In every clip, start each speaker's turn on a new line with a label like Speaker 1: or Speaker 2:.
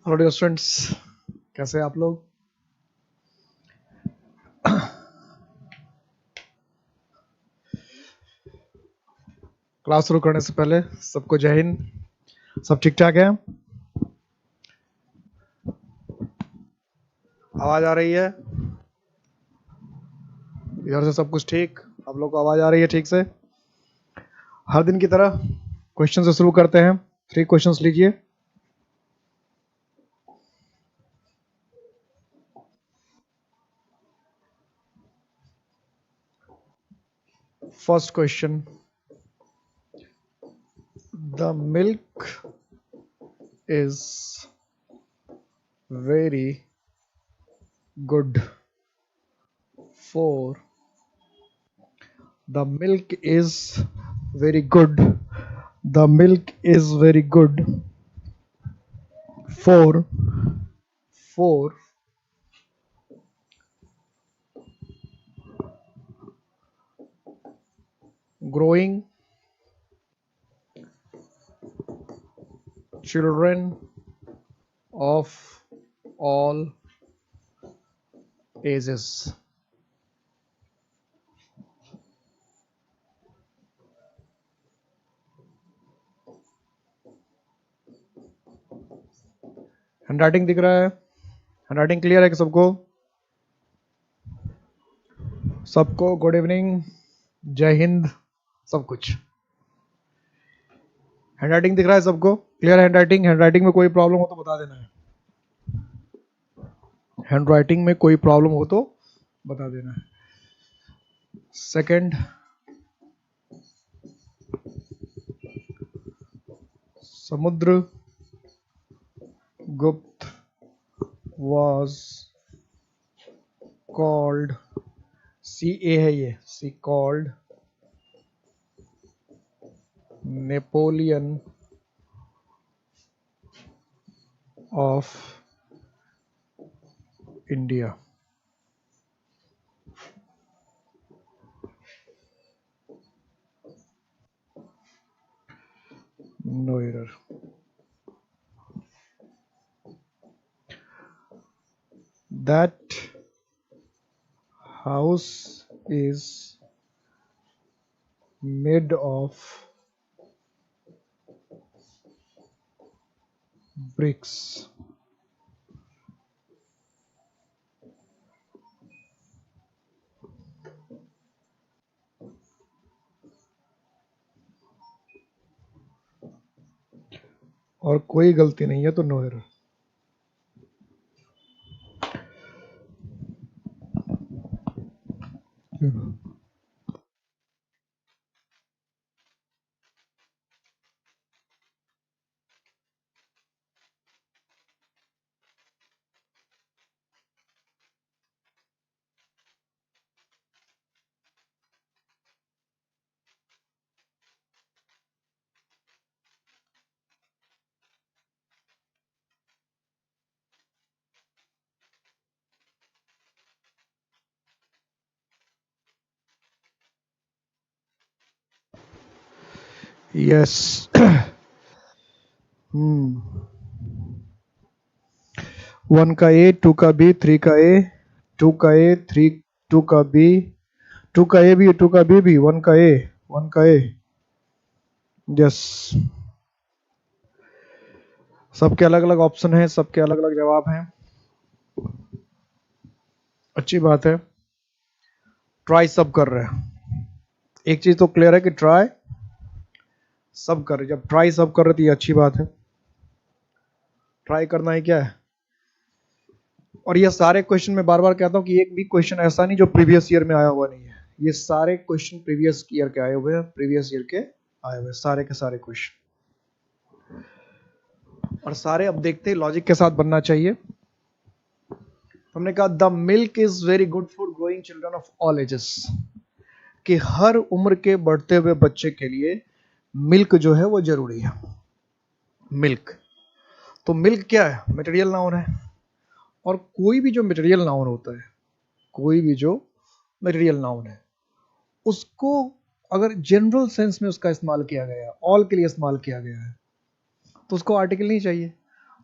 Speaker 1: Hello dear students, कैसे हैं आप लोग। क्लास शुरू करने से पहले सबको जय हिंद। सब ठीक ठाक है, आवाज आ रही है, इधर से सब कुछ ठीक, आप लोग को आवाज आ रही है ठीक से। हर दिन की तरह क्वेश्चन से शुरू करते हैं। 3 क्वेश्चंस लीजिए। First question, the milk is very good for the milk is very good the milk is very good for for growing children of all ages। Handwriting दिख रहा है, हैंडराइटिंग क्लियर है कि सबको? सबको गुड इवनिंग, जय हिंद, सब कुछ। हैंडराइटिंग दिख रहा है सबको? क्लियर है हैंडराइटिंग? हैंडराइटिंग में कोई प्रॉब्लम हो तो बता देना है। हैंडराइटिंग में कोई प्रॉब्लम हो तो बता देना है। सेकंड, समुद्र गुप्त was called, CA है ये, see called Napoleon of India. No error. That house is made of bricks। और कोई गलती नहीं है तो नो एरर। यस। 1 का ए, 2 का बी, 3 का ए, 2 का ए, 3, 2 का बी, 2 का ए भी, 2 का बी भी, 1 का ए, 1 का ए। यस, सबके अलग अलग ऑप्शन हैं, सबके अलग अलग जवाब हैं। अच्छी बात है, ट्राई सब कर रहे हैं। एक चीज तो क्लियर है कि ट्राई सब कर रहे। जब ट्राई सब कर रहे तो ये अच्छी बात है। ट्राई करना ही क्या है। और ये सारे क्वेश्चन में बार बार कहता हूं कि एक भी क्वेश्चन ऐसा नहीं जो प्रीवियस ईयर में आया हुआ नहीं है। ये सारे क्वेश्चन प्रीवियस ईयर के आए हुए हैं, प्रीवियस ईयर के आए हुए सारे के सारे क्वेश्चन। और सारे अब देखते हैं लॉजिक के साथ बनना चाहिए। हमने कहा the milk is very good for growing children of all ages, कि हर उम्र के बढ़ते हुए बच्चे के लिए मिल्क जो है वो जरूरी है। मिल्क, तो मिल्क क्या है? मटेरियल नाउन है। और कोई भी जो मटेरियल नाउन होता है, कोई भी जो मटेरियल नाउन है, उसको अगर जनरल सेंस में उसका इस्तेमाल किया गया, ऑल के लिए इस्तेमाल किया गया है, तो उसको आर्टिकल नहीं चाहिए।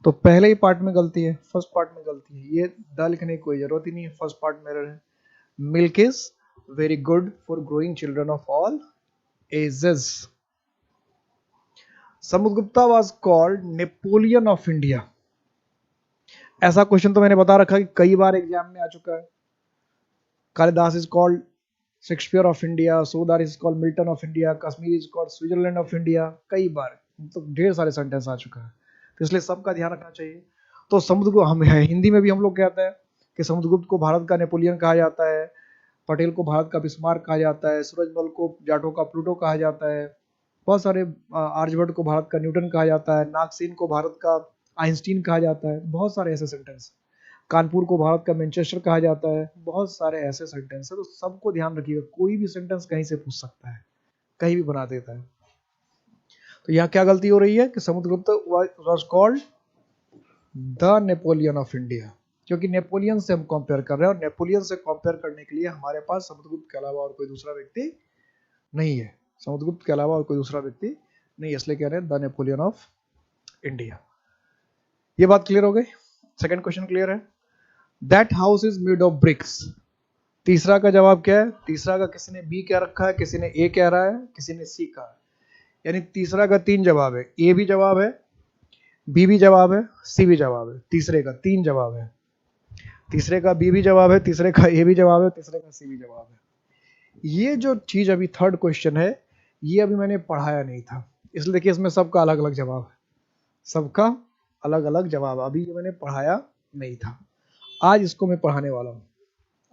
Speaker 1: तो पहले ही पार्ट में गलती है, फर्स्ट पार्ट में गलती है, ये द लिखने की कोई जरूरत ही नहीं है, फर्स्ट पार्ट में एरर है। Milk is very good for growing children of all ages. Samudragupta was called Napoleon of India. ऐसा क्वेश्चन तो मैंने बता रखा कि कई बार एग्जाम में आ चुका है। Kalidas is called Shakespeare of India, सोदार is called Milton of India, Kashmir is called Switzerland of India, कई बार तो ढेर सारे सेंटेंस आ चुका है, तो इसलिए सबका ध्यान रखना चाहिए। तो समुद्रगुप्त हम हिंदी में भी हम लोग कहते हैं कि समुद्रगुप्त को भारत का नेपोलियन कहा जाता है, पटेल को भारत का बिस्मार्क कहा जाता है, सूरजमल को जाटों का प्लूटो कहा जाता है, बहुत सारे आर्यभट्ट को भारत का न्यूटन कहा जाता है, नागसेन को भारत का आइंस्टीन कहा जाता है, बहुत सारे ऐसे सेंटेंस। कानपुर को भारत का मैनचेस्टर कहा जाता है, बहुत सारे ऐसे सेंटेंस है। तो सबको ध्यान रखिएगा, कोई भी सेंटेंस कहीं से पूछ सकता है, कहीं भी बना देता है। तो यहाँ क्या गलती हो रही है कि Samudragupta was called the Napoleon of India, क्योंकि नेपोलियन से हम कंपेयर कर रहे हैं, और नेपोलियन से कंपेयर करने के लिए हमारे पास समुद्रगुप्त के अलावा और कोई दूसरा व्यक्ति नहीं है, समुद्रगुप्त के अलावा और कोई दूसरा व्यक्ति नहीं, इसलिए कह रहे हैं द नेपोलियन ऑफ इंडिया। ये बात क्लियर हो गई। सेकंड क्वेश्चन क्लियर है। That house is made of BRICS. तीसरा का जवाब क्या है? तीसरा का किसी ने बी क्या रखा है, किसी ने ए कह रहा है, किसी ने सी कहा है। यानी तीसरा का 3 जवाब है, ए भी जवाब है, बी भी जवाब है, सी भी जवाब है। तीसरे का 3 जवाब है, तीसरे का बी भी जवाब है, तीसरे का ए भी जवाब है, तीसरे का सी भी जवाब है। ये जो चीज अभी थर्ड क्वेश्चन है, ये अभी मैंने पढ़ाया नहीं था, इसलिए देखिए इसमें सबका अलग अलग जवाब है, सबका अलग अलग जवाब, अभी ये मैंने पढ़ाया नहीं था। आज इसको मैं पढ़ाने वाला हूँ,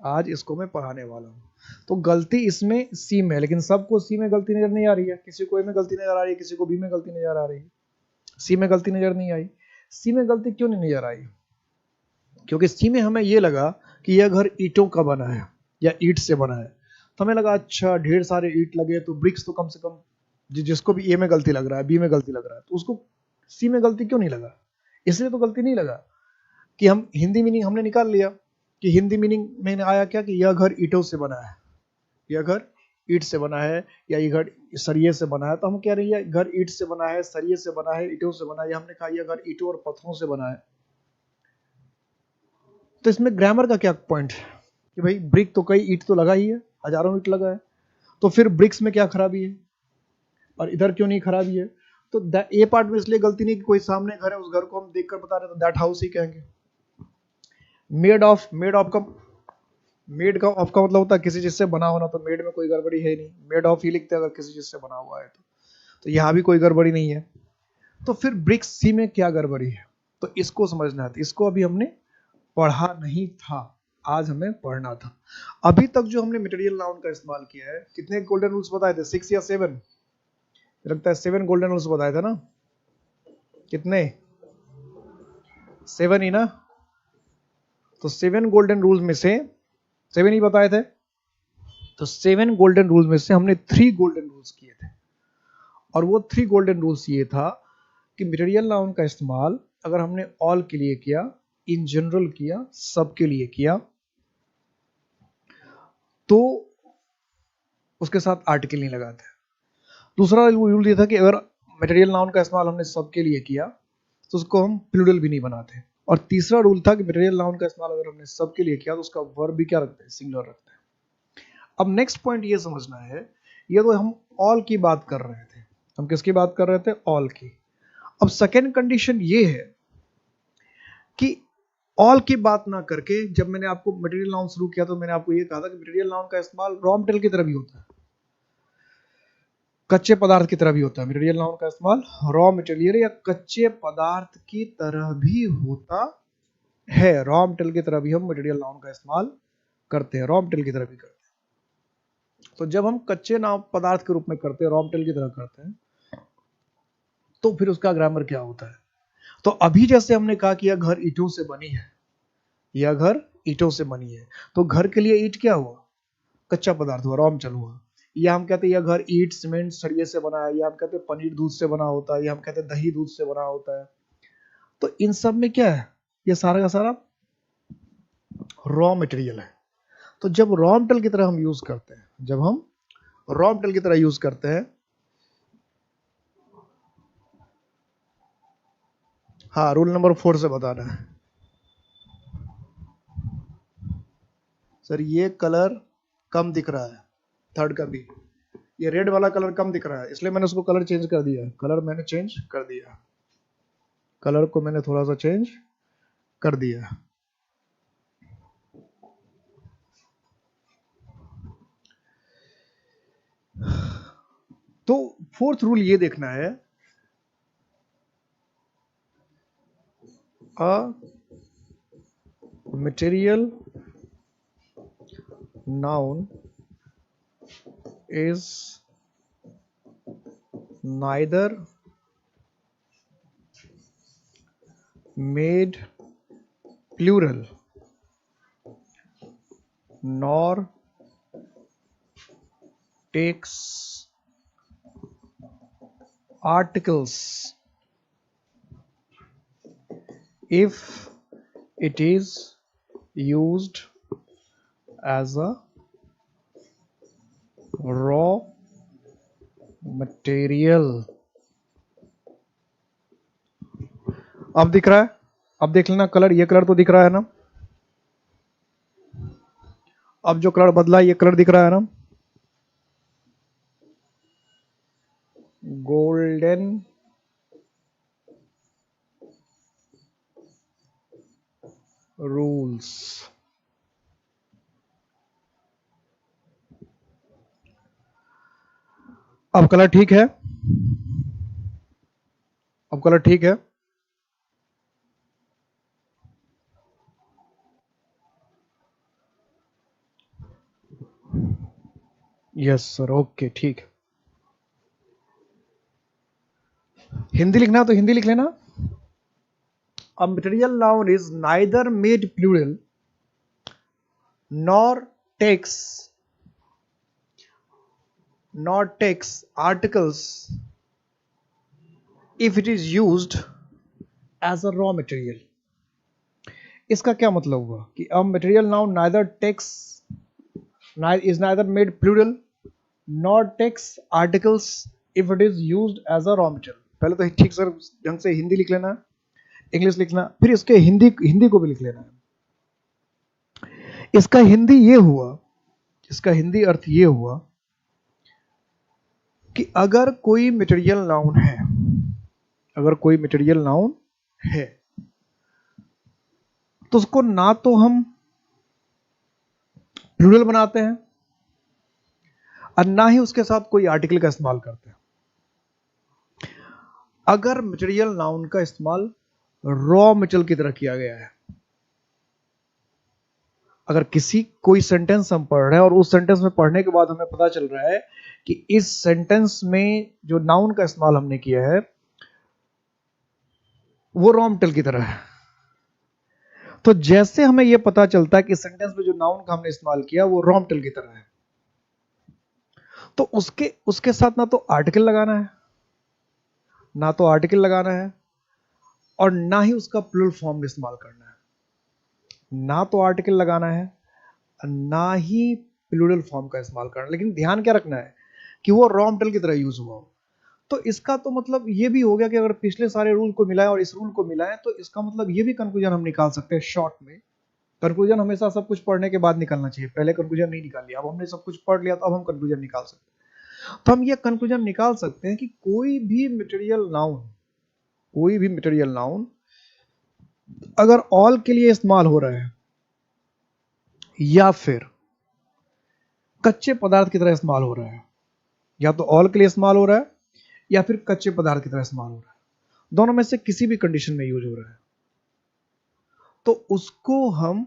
Speaker 1: आज इसको मैं पढ़ाने वाला हूँ। तो गलती इसमें सी में है, लेकिन सबको सी में गलती नजर नहीं आ रही है, किसी को ए में गलती नजर आ रही है, किसी को बी में गलती नजर आ रही है, सी में गलती नजर नहीं आई। सी में गलती क्यों नहीं नजर आई? क्योंकि सी में हमें ये लगा कि यह घर ईंटों का बना है या ईंट से बना है, तो हमें लगा अच्छा ढेर सारे ईंट लगे तो ब्रिक्स तो कम से कम, जिसको भी ए में गलती लग रहा है, बी में गलती लग रहा है, तो उसको सी में गलती क्यों नहीं लगा? इसलिए तो गलती नहीं लगा कि हम हिंदी मीनिंग हमने निकाल लिया कि हिंदी मीनिंग में आया क्या कि यह घर ईंटों से बना है, यह घर ईंट से बना है, या ये घर सरिये से बना है। तो हम कह रहे हैं घर ईंट से बना है, सरिये से बना है, ईंटों से बना है, हमने कहा यह घर ईंटों और पत्थरों से बना है। तो इसमें ग्रामर का क्या पॉइंट है कि भाई ब्रिक तो कई ईंट तो लगा ही है, हजारों ईंट लगा है, तो फिर ब्रिक्स में क्या खराबी है और इधर क्यों नहीं खराबी है? तो ए पार्ट में इसलिए गलती नहीं कि कोई सामने घर है, उस घर को हम देखकर बता रहे तो दैट हाउस ही कहेंगे। मेड ऑफ का मतलब होता है किसी चीज से बना होना, तो मेड में कोई गड़बड़ी है नहीं, मेड ऑफ ही लिखते हैं अगर किसी चीज से बना हुआ है तो यहाँ भी कोई गड़बड़ी नहीं है। तो फिर ब्रिक्स सी में क्या गड़बड़ी है, तो इसको समझना है। इसको अभी हमने पढ़ा नहीं था, आज हमें पढ़ना था। अभी तक जो हमने मटेरियल नाउन का इस्तेमाल किया है, कितने गोल्डन रूल्स बताए थे? 6 या 7? लगता है 7 गोल्डन रूल्स बताए थे ना? कितने? 7 ही ना? तो 7 गोल्डन रूल्स में से 7 ही बताए थे, तो 7 गोल्डन रूल्स में से हमने 3 गोल्डन रूल्स किए थे, और वो 3 गोल्डन रूल्स ये था कि मटेरियल नाउन का इस्तेमाल अगर हमने ऑल के लिए किया, इन जनरल किया, सबके लिए किया, तो उसके साथ आर्टिकल नहीं लगाते। दूसरा रूल ये था कि अगर मटेरियल नाउन का इस्तेमाल हमने सबके लिए किया तो उसको हम प्लूरल भी नहीं बनाते। और तीसरा रूल था कि मटेरियल नाउन का इस्तेमाल अगर हमने सबके लिए किया तो उसका वर्ब भी क्या रखते हैं? सिंगुलर रखते हैं। अब नेक्स्ट पॉइंट ये समझना है, ये तो हम ऑल की बात कर रहे थे, हम किसकी बात कर रहे थे? ऑल की। अब सेकेंड कंडीशन ये है कि ऑल की बात ना करके, जब मैंने आपको मटेरियल नाउन शुरू किया तो मैंने आपको ये कहा था कि मटेरियल नाउन का इस्तेमाल रॉ मटेरियल की तरह भी होता है, कच्चे पदार्थ की तरह भी होता है। मटेरियल नाउन का इस्तेमाल रॉ मटेरियल या कच्चे पदार्थ की तरह भी होता है, रॉ मटेरियल की तरह भी हम मटेरियल नाउन का इस्तेमाल करते हैं, रॉ मटेरियल की तरह भी करते हैं। तो जब हम कच्चे नाम पदार्थ के रूप में करते हैं, रॉ मटेरियल की तरह करते हैं, तो फिर उसका ग्रामर क्या होता है? तो अभी जैसे हमने कहा कि यह घर ईंटों से बनी है, यह घर ईंटों से बनी है, तो घर के लिए ईंट क्या हुआ? कच्चा पदार्थ हुआ, रॉ मटेरियल हुआ। या हम कहते हैं यह घर ईंट सीमेंट सरिये से बना है, या हम कहते हैं पनीर दूध से बना होता है, या हम कहते हैं दही दूध से बना होता है। तो इन सब में क्या है? ये सारा का सारा रॉ मटेरियल है। तो जब रॉ मटेरियल की तरह हम यूज करते हैं, जब हम रॉ मटेरियल की तरह यूज करते हैं, हाँ, रूल नंबर 4 से बताना है। सर ये कलर कम दिख रहा है, थर्ड का भी, ये रेड वाला कलर कम दिख रहा है, इसलिए मैंने उसको कलर चेंज कर दिया। कलर मैंने चेंज कर दिया, कलर को मैंने थोड़ा सा चेंज कर दिया। तो फोर्थ रूल ये देखना है, अ material noun is neither made plural nor takes articles if it is used as a raw material। अब दिख रहा है, अब देख लेना कलर, ये कलर तो दिख रहा है ना, अब जो कलर बदला ये कलर दिख रहा है ना, गोल्डन रूल्स। अब कलर ठीक है, अब कलर ठीक है। यस सर, ओके ठीक है। हिंदी लिखना तो हिंदी लिख लेना। A material noun is neither made plural nor takes articles if it is used as a raw material। इसका क्या मतलब हुआ कि a material noun neither takes is neither made plural nor takes articles if it is used as a raw material। पहले तो ठीक sir ढंग से हिंदी लिख लेना, इंग्लिश लिखना, फिर इसके हिंदी को भी लिख लेना है। इसका हिंदी ये हुआ, इसका हिंदी अर्थ ये हुआ कि अगर कोई मटेरियल नाउन है, अगर कोई मटेरियल नाउन है तो उसको ना तो हम प्लूरल बनाते हैं और ना ही उसके साथ कोई आर्टिकल का इस्तेमाल करते हैं। अगर मटेरियल नाउन का इस्तेमाल रॉ मटेरियल की तरह किया गया है, अगर कोई सेंटेंस हम पढ़ रहे हैं और उस सेंटेंस में पढ़ने के बाद हमें पता चल रहा है कि इस सेंटेंस में जो नाउन का इस्तेमाल हमने किया है वो रॉ मटेरियल की तरह है, तो जैसे हमें यह पता चलता है कि सेंटेंस में जो नाउन का हमने इस्तेमाल किया वो रॉ मटेरियल की तरह है, तो उसके साथ ना तो आर्टिकल लगाना है, ना तो आर्टिकल लगाना है और ना ही उसका प्लूरल फॉर्म में इस्तेमाल करना है। ना तो आर्टिकल लगाना है, ना ही प्लूरल फॉर्म का इस्तेमाल करना, लेकिन ध्यान क्या रखना है कि वो रॉ मटेरियल की तरह यूज हुआ हो। तो इसका तो मतलब ये भी हो गया कि अगर पिछले सारे रूल को मिलाएं और इस रूल को मिलाएं तो इसका मतलब ये भी कंक्लूजन हम निकाल सकते हैं शॉर्ट में। कंक्लूजन हमेशा सब कुछ पढ़ने के बाद निकालना चाहिए, पहले कंक्लूजन नहीं निकाल लिया। अब हमने सब कुछ पढ़ लिया तो अब हम कंक्लूजन निकाल सकते हैं। तो हम ये कंक्लूजन निकाल सकते हैं कि कोई भी मटेरियल नाउन अगर ऑल के लिए इस्तेमाल हो रहा है या फिर कच्चे पदार्थ की तरह इस्तेमाल हो रहा है, या तो ऑल के लिए इस्तेमाल हो रहा है या फिर कच्चे पदार्थ की तरह इस्तेमाल हो रहा है, दोनों में से किसी भी कंडीशन में यूज हो रहा है, तो उसको हम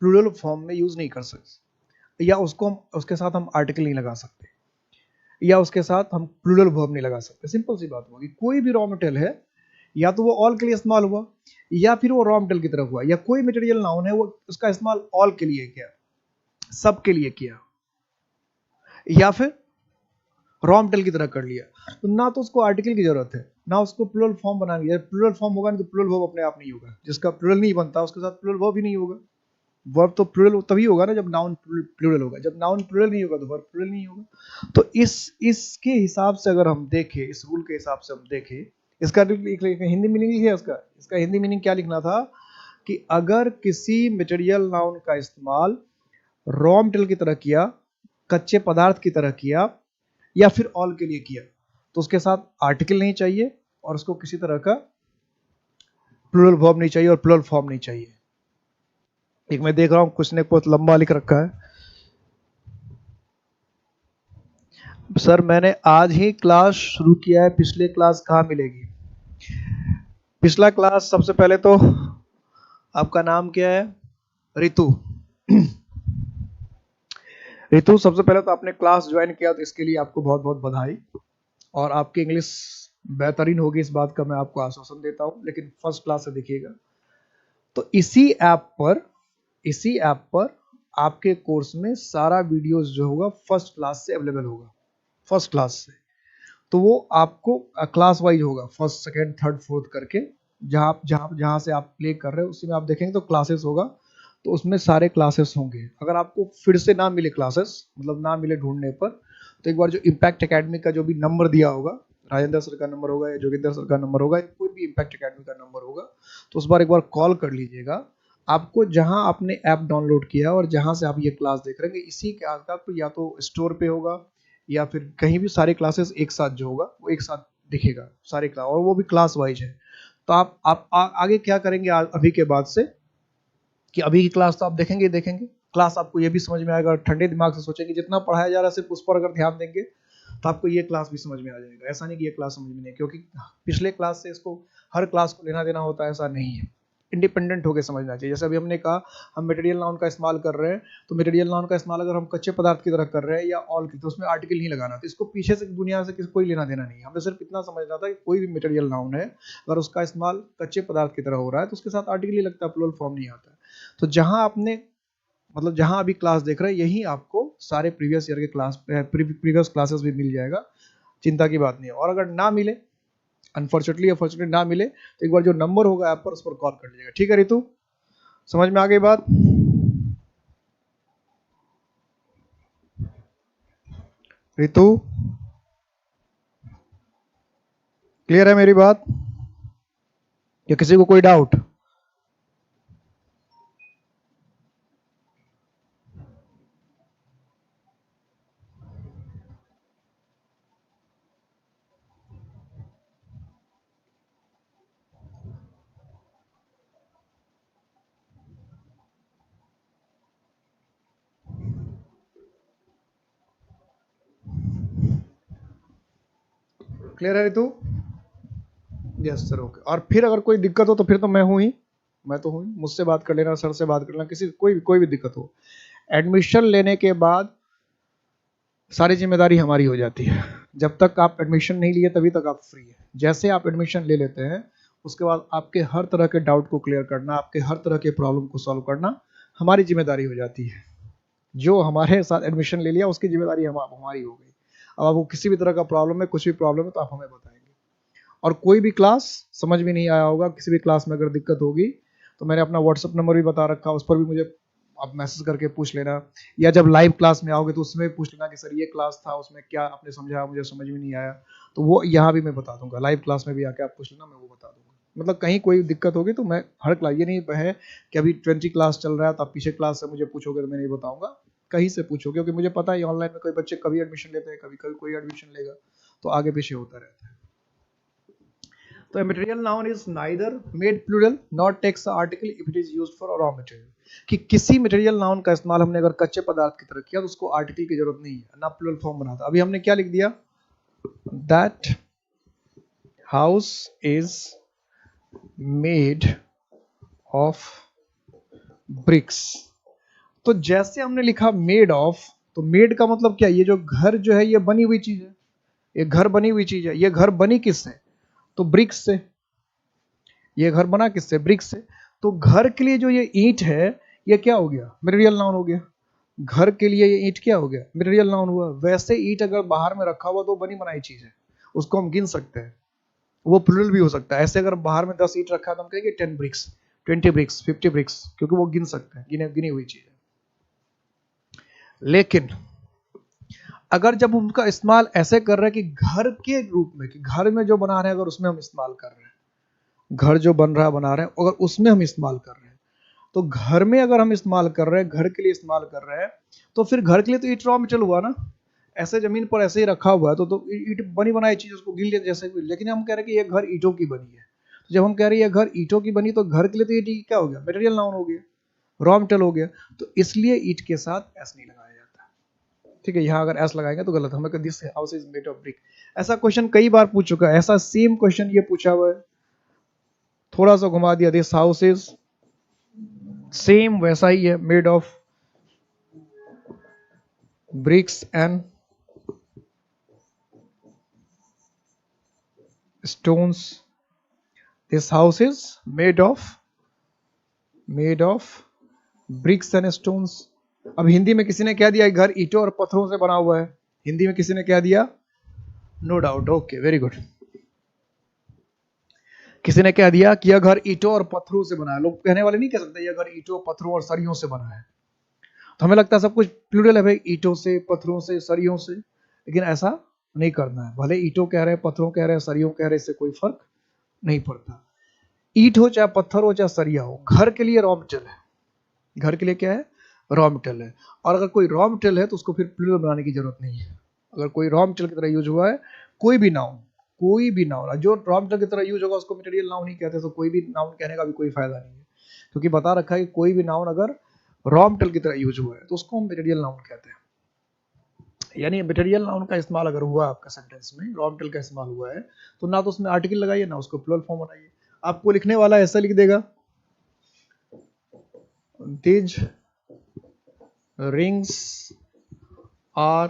Speaker 1: प्लूरल फॉर्म में यूज नहीं कर सकते, या उसके साथ हम आर्टिकल नहीं लगा सकते, या उसके साथ हम प्लूरल वर्ब नहीं लगा सकते। सिंपल सी बात होगी, कोई भी रॉ मटेरियल है या तो वो ऑल के लिए इस्तेमाल हुआ या फिर वो रॉ मटेरियल की तरह हुआ, या कोई मटेरियल नाउन है वो उसका इस्तेमाल ऑल के लिए किया, सब के लिए किया, या फिर रॉ मटेरियल की तरह कर लिया, तो ना तो उसको आर्टिकल की जरूरत है ना उसको प्लूरल फॉर्म बनाएंगे। प्लूरल फॉर्म होगा नहीं तो प्लूरल वर्ब अपने आप नहीं होगा, जिसका प्लूरल नहीं बनता उसके साथ प्लूरल वर्ब ही नहीं होगा। वर्ब तो प्लूरल तभी होगा ना जब नाउन प्लूरल होगा, जब नाउन प्लूरल नहीं होगा तो वर्ब प्लूरल नहीं होगा। तो इसके हिसाब से अगर हम देखें, इस रूल के हिसाब से हम देखें इसका हिंदी मीनिंग लिखिए। इसका हिंदी मीनिंग क्या लिखना था कि अगर किसी मटेरियल नाउन का इस्तेमाल रॉ मटेरियल की तरह किया, कच्चे पदार्थ की तरह किया, या फिर ऑल के लिए किया, तो उसके साथ आर्टिकल नहीं चाहिए और उसको किसी तरह का प्लूरल वर्ब नहीं चाहिए और प्लूरल फॉर्म नहीं चाहिए। एक मैं देख रहा हूं कुछ ने बहुत लंबा लिख रखा है, सर मैंने आज ही क्लास शुरू किया है, पिछले क्लास कहाँ मिलेगी? पिछला क्लास, सबसे पहले तो आपका नाम क्या है? रितु। रितु, सबसे पहले तो आपने क्लास ज्वाइन किया तो इसके लिए आपको बहुत बहुत बधाई, और आपकी इंग्लिश बेहतरीन होगी इस बात का मैं आपको आश्वासन देता हूं, लेकिन फर्स्ट क्लास से देखिएगा। तो इसी ऐप पर आपके कोर्स में सारा वीडियोस जो होगा फर्स्ट क्लास से अवेलेबल होगा, फर्स्ट क्लास से। तो वो आपको क्लास वाइज होगा, फर्स्ट सेकंड थर्ड फोर्थ करके, जहां से आप प्ले कर रहे हो उसी में आप देखेंगे तो क्लासेस होगा, तो उसमें सारे क्लासेस होंगे। अगर आपको फिर से ना मिले क्लासेस, मतलब ना मिले ढूंढने पर, तो एक बार जो इम्पैक्ट एकेडमी का जो भी नंबर दिया होगा, राजेंद्र सर का नंबर होगा या जोगिंदर सर का नंबर होगा, कोई भी इम्पैक्ट एकेडमी का नंबर होगा, तो उस बार एक बार कॉल कर लीजिएगा। आपको जहां आपने ऐप डाउनलोड किया और जहां से आप ये क्लास देख रहे हैं, इसी के आधार पर या तो स्टोर पे होगा या फिर कहीं भी सारे क्लासेस एक साथ जो होगा वो एक साथ दिखेगा, सारे क्लास, और वो भी क्लास वाइज है। तो आप आगे क्या करेंगे अभी के बाद से, कि अभी की क्लास तो आप देखेंगे देखेंगे, क्लास आपको ये भी समझ में आएगा, ठंडे दिमाग से सोचेंगे, जितना पढ़ाया जा रहा है सिर्फ उस पर अगर ध्यान देंगे तो आपको ये क्लास भी समझ में आ जाएगा। ऐसा नहीं कि ये क्लास समझ में नहीं, क्योंकि पिछले क्लास से इसको हर क्लास को लेना देना होता है, ऐसा नहीं है। इंडिपेंडेंट होकर समझना चाहिए। जैसे अभी हमने कहा हम मटेरियल नाउन का इस्तेमाल कर रहे हैं, तो मटेरियल नाउन का इस्तेमाल अगर हम कच्चे पदार्थ की तरह कर रहे हैं या ऑल की, तो उसमें आर्टिकल नहीं लगाना, तो इसको पीछे से दुनिया से कोई लेना देना नहीं है। हमें सिर्फ इतना समझना था कि कोई भी मटेरियल नाउन है, अगर उसका इस्तेमाल कच्चे पदार्थ की तरह हो रहा है तो उसके साथ आर्टिकल ही लगता है, प्लूरल फॉर्म नहीं आता है। तो जहां आपने, मतलब जहां अभी क्लास देख रहे हैं, यही आपको सारे प्रीवियस ईयर के प्रीवियस क्लासेस भी मिल जाएगा, चिंता की बात नहीं है। और अगर ना मिले, अनफॉर्चुनेटली ना मिले, तो एक बार जो नंबर होगा ऐप पर, उस पर कॉल कर लीजिएगा। ठीक है रितु, समझ में आ गई बात? रितु, क्लियर है मेरी बात या किसी को कोई डाउट? क्लियर है रितु? Yes sir, okay. और फिर अगर कोई दिक्कत हो तो फिर तो मैं हूं ही, मैं तो हूं ही, मुझसे बात कर लेना, सर से बात कर लेना, किसी कोई भी दिक्कत हो। एडमिशन लेने के बाद सारी जिम्मेदारी हमारी हो जाती है। जब तक आप एडमिशन नहीं लिए तभी तक आप फ्री है। जैसे आप एडमिशन ले लेते हैं, उसके बाद आपके हर तरह के डाउट को क्लियर करना, आपके हर तरह के प्रॉब्लम को सॉल्व करना हमारी जिम्मेदारी हो जाती है। जो हमारे साथ एडमिशन ले लिया उसकी जिम्मेदारी हमारी हो गई। अब आपको किसी भी तरह का प्रॉब्लम है, कुछ भी प्रॉब्लम है, तो आप हमें बताएंगे। और कोई भी क्लास समझ में नहीं आया होगा, किसी भी क्लास में अगर दिक्कत होगी, तो मैंने अपना व्हाट्सअप नंबर भी बता रखा, उस पर भी मुझे आप मैसेज करके पूछ लेना, या जब लाइव क्लास में आओगे तो उसमें भी पूछ लेना कि सर ये क्लास था, उसमें क्या आपने समझाया, मुझे समझ में नहीं आया, तो वो यहाँ भी मैं बता दूंगा। लाइव क्लास में भी आके आप पूछ लेना, मैं वो बता दूंगा। मतलब कहीं कोई दिक्कत होगी तो मैं हर क्लास, ये नहीं है कि अभी 20 क्लास चल रहा है तो आप पीछे क्लास से मुझे पूछोगे तो मैं नहीं बताऊंगा, कहीं से पूछो, क्योंकि मुझे पता है ऑनलाइन में कोई बच्चे कभी एडमिशन लेते हैं, कभी कभी कोई एडमिशन लेगा, तो आगे पीछे होता रहता है। तो a material noun is neither made plural nor takes the article if it is used for raw material। कि किसी मटेरियल नाउन का इस्तेमाल हमने अगर कच्चे पदार्थ की तरह किया तो उसको आर्टिकल की जरूरत नहीं है, ना प्लूरल फॉर्म बनाता। अभी हमने क्या लिख दिया? That house is made of BRICS. तो जैसे हमने लिखा मेड ऑफ, तो मेड का मतलब क्या? ये जो घर जो है ये बनी हुई चीज है, ये घर बनी हुई चीज है। ये घर बनी किससे? तो ब्रिक्स से। ये घर बना किससे? ब्रिक्स से। तो घर के लिए जो ये ईंट है, ये क्या हो गया? मटेरियल नाउन हो गया। घर के लिए ये ईंट क्या हो गया? मटेरियल नाउन हुआ। वैसे ईंट अगर बाहर में रखा हुआ तो बनी बनाई चीज है, उसको हम गिन सकते हैं, वो प्लूरल भी हो सकता है। ऐसे अगर बाहर में 10 ईंट रखा है तो हम कहेंगे 10 ब्रिक्स, 20 ब्रिक्स, 50 ब्रिक्स, क्योंकि वो गिन सकते हैं, गिनी हुई चीज है। लेकिन अगर जब उनका इस्तेमाल ऐसे कर रहे हैं कि घर के रूप में, कि घर में जो बना रहे हैं अगर उसमें हम इस्तेमाल कर रहे हैं, घर जो बन रहा है बना रहे हैं अगर उसमें हम इस्तेमाल कर रहे हैं, तो घर में अगर हम इस्तेमाल कर रहे हैं, घर के लिए इस्तेमाल कर रहे हैं, तो फिर घर के लिए तो ईट रॉ मटेरियल हुआ ना, ऐसे जमीन पर ऐसे ही रखा हुआ है तो ईट बनी बनाई चीज उसको गिल लिया जैसे, लेकिन हम कह रहे हैं कि ये घर ईंटों की बनी है। तो जब हम कह रहे हैं ये घर ईंटों की बनी तो घर के लिए तो ये क्या हो गया, मटेरियल नाउन हो गया, रॉ मटेरियल हो गया, तो इसलिए ईट के साथ एस नहीं लगाया जाता। ठीक है, यहाँ अगर एस लगाएंगे तो गलत, हमें this house is made of brick. ऐसा क्वेश्चन कई बार पूछ चुका है, ऐसा सेम क्वेश्चन ये पूछा हुआ है, थोड़ा सा घुमा दिया, दिस हाउस इज, सेम वैसा ही है, made of BRICS and stones, this house is made of bricks and stones। अब हिंदी में किसी ने क्या दिया, घर ईंटों और पत्थरों से बना हुआ है, हिंदी में किसी ने क्या दिया, no doubt, okay very good. किसी ने क्या दिया कि यह घर ईंटों और पत्थरों से बना है, लोग कहने वाले नहीं कह सकते यह घर ईंटों पत्थरों और सरियों से बना है, तो हमें लगता है सब कुछ प्लूरल है भाई, ईंटों से, पत्थरों से, सरियों से, लेकिन ऐसा नहीं करना है। भले ईंटों कह रहे हैं, पत्थरों कह रहे हैं, सरियों कह रहे हैं, इससे कोई फर्क नहीं पड़ता। ईंट हो चाहे पत्थर हो चाहे सरिया हो, घर के लिए रॉ मटेरियल है, घर के लिए क्या है, रॉ मटेरियल है। और अगर कोई रॉ मटेरियल है तो उसको फिर प्लूरल बनाने की जरूरत नहीं है। अगर कोई रॉ मटेरियल की तरह यूज हुआ है, कोई भी नाउन जो रॉ मटेरियल की तरह यूज होगा उसको मटेरियल नाउन ही कहते हैं, तो कोई भी नाउन कहने का भी कोई फायदा नहीं है, क्योंकि बता रखा है कि कोई भी नाउन अगर रॉ मटेरियल की तरह यूज हुआ है तो उसको हम मटेरियल नाउन कहते हैं। यानी मटेरियल नाउन का इस्तेमाल अगर हुआ आपका सेंटेंस में, रॉ मटेरियल का इस्तेमाल हुआ है, तो ना तो उसमें आर्टिकल लगाइए ना उसको प्लूरल फॉर्म बनाइए। आपको लिखने वाला ऐसा लिख देगा, these rings are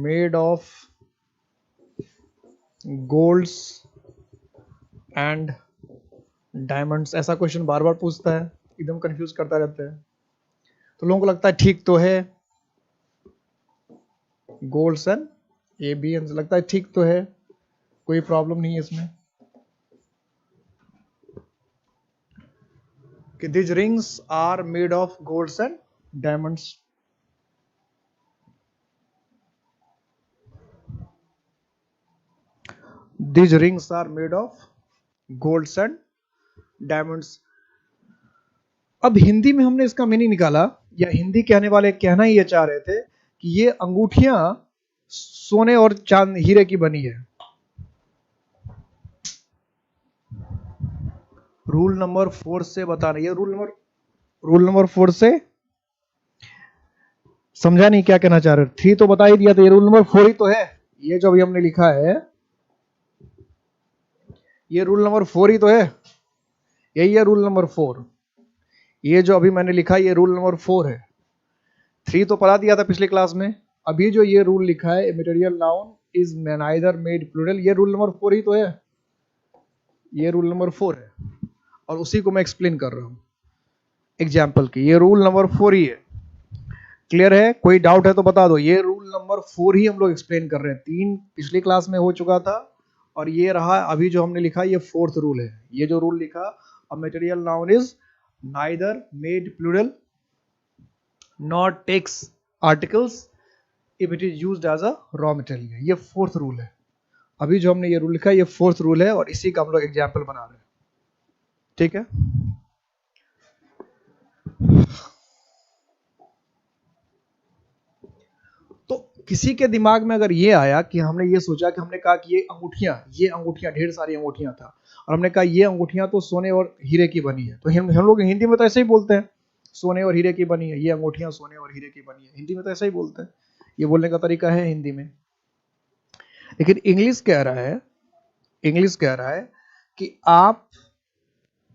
Speaker 1: made of golds and diamonds। ऐसा क्वेश्चन बार बार पूछता है, एकदम कंफ्यूज करता रहता है, तो लोगों को लगता है ठीक तो है, golds and A B N, लगता है ठीक तो है, कोई प्रॉब्लम नहीं है इसमें कि these rings are made of golds and diamonds। these rings are made of golds and diamonds। अब हिंदी में हमने इसका मीनिंग निकाला, या हिंदी कहने वाले कहना ही ये चाह रहे थे कि ये अंगूठियां सोने और चांद हीरे की बनी है। रूल नंबर 4 से बता रही है, रूल नंबर 4 से समझा नहीं क्या कहना चाह रहे, 3 तो बता ही दिया, तो ये रूल नंबर 4 ही तो है, ये जो अभी हमने लिखा है ये रूल नंबर 4 ही तो है, यही है रूल नंबर 4। ये जो अभी मैंने लिखा ये रूल नंबर 4 है, 3 तो पढ़ा दिया था पिछली क्लास में। अभी जो ये रूल लिखा है, material noun is neither made plural, ये रूल नंबर 4 ही तो है, ये रूल नंबर 4 है, और उसी को मैं एक्सप्लेन कर रहा हूं एग्जाम्पल की। ये रूल नंबर 4 ही है, क्लियर है? कोई डाउट है तो बता दो। ये रूल नंबर 4 ही हम लोग एक्सप्लेन कर रहे हैं, 3 पिछली क्लास में हो चुका था, और ये रहा अभी जो हमने लिखा, ये 4th रूल है। ये जो रूल लिखा, a material noun is neither made plural not takes articles if it is used as a raw material, ये 4th रूल है। अभी जो हमने ये रूल लिखा है ये 4th रूल है, और इसी का हम लोग एग्जाम्पल बना रहे हैं, ठीक है? तो किसी के दिमाग में अगर ये आया कि हमने ये सोचा कि हमने कहा कि ये अंगूठियां ढेर सारी अंगूठियां था, और हमने कहा ये अंगूठियां तो सोने और हीरे की बनी है, तो हम लोग हिंदी में तो ऐसे ही बोलते हैं, सोने और हीरे की बनी है, ये अंगूठियां सोने और हीरे की बनी है, हिंदी में तो ऐसा ही बोलते हैं, ये बोलने का तरीका है हिंदी में। लेकिन इंग्लिश कह रहा है कि आप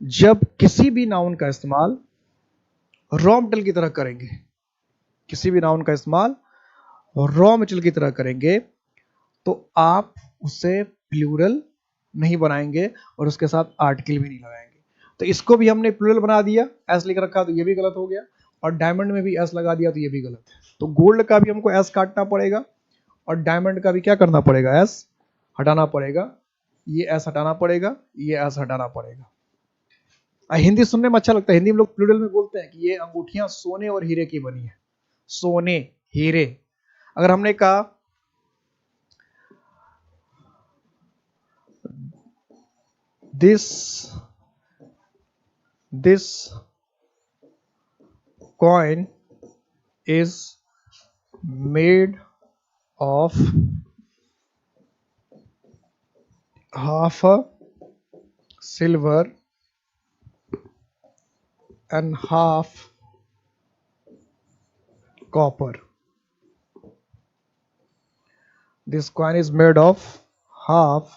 Speaker 1: जब किसी भी नाउन का इस्तेमाल रॉ मटेरियल की तरह करेंगे, किसी भी नाउन का इस्तेमाल रॉ मटेरियल की तरह करेंगे, तो आप उसे प्लूरल नहीं बनाएंगे और उसके साथ आर्टिकल भी नहीं लगाएंगे। तो इसको भी हमने प्लूरल बना दिया, एस लिख रखा, तो ये भी गलत हो गया, और डायमंड में भी एस लगा दिया, तो ये भी गलत है। तो गोल्ड का भी हमको एस काटना पड़ेगा, और डायमंड का भी क्या करना पड़ेगा, एस हटाना पड़ेगा, ये एस हटाना पड़ेगा, ये एस हटाना पड़ेगा। हिंदी सुनने में अच्छा लगता है, हिंदी में लोग प्लूरल में बोलते हैं कि ये अंगूठियां सोने और हीरे की बनी है, सोने हीरे। अगर हमने कहा this coin is made of half a silver and half copper. This coin is made of half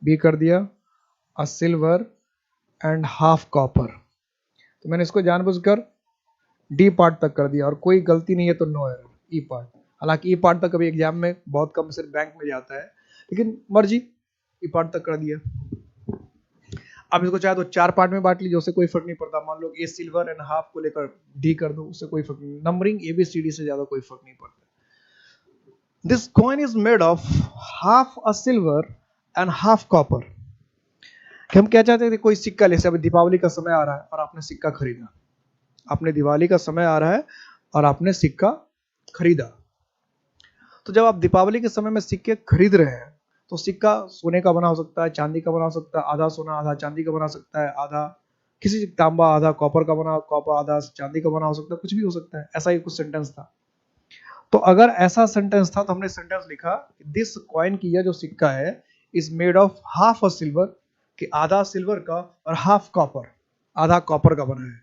Speaker 1: B कर दिया a silver and half copper. तो मैंने इसको जानबूझकर डी पार्ट तक कर दिया और कोई गलती नहीं है तो नो एरर ई पार्ट। हालांकि ई पार्ट तक कभी एग्जाम में बहुत कम सिर्फ बैंक में जाता है, लेकिन मर्जी ई पार्ट तक कर दिया। अब इसको चाहे तो 4 पार्ट में बांट लीजिए, उससे कोई फर्क नहीं पड़ता। मान लो ए सिल्वर एंड हाफ को लेकर डी कर दो, उससे कोई फर्क नहीं। नंबरिंग एबीसीडी से ज्यादा कोई फर्क नहीं पड़ता। This coin is made of half a silver and half copper. हम क्या चाहते थे, कोई सिक्का, जैसे अभी दीपावली का समय आ रहा है और आपने सिक्का खरीदा, आपने दिवाली का समय आ रहा है और आपने सिक्का खरीदा। तो जब आप दीपावली के समय में सिक्के खरीद रहे हैं तो सिक्का सोने का बना हो सकता है, चांदी का बना हो सकता है, आधा सोना आधा चांदी का बना सकता है, आधा किसी तांबा आधा कॉपर का बना, कॉपर आधा चांदी का बना हो सकता है, कुछ भी हो सकता है। ऐसा ही कुछ सेंटेंस था। तो अगर ऐसा सेंटेंस था तो हमने सेंटेंस लिखा दिस कॉइन की यह जो सिक्का है is made of half a silver, कि आधा सिल्वर का और हाफ कॉपर, आधा कॉपर का बना है।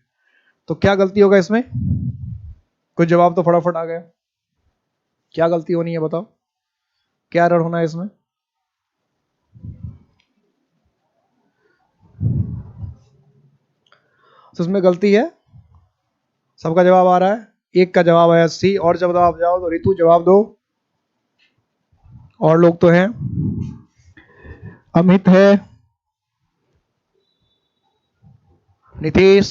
Speaker 1: तो क्या गलती होगा इसमें? कुछ जवाब तो फटाफट आ गया। क्या गलती होनी है बताओ, क्या एरर होना है इसमें? तो इसमें गलती है, सबका जवाब आ रहा है, एक का जवाब आया सी। और जवाब जाओ तो रितु जवाब दो। और लोग तो हैं, अमित है, नीतीश,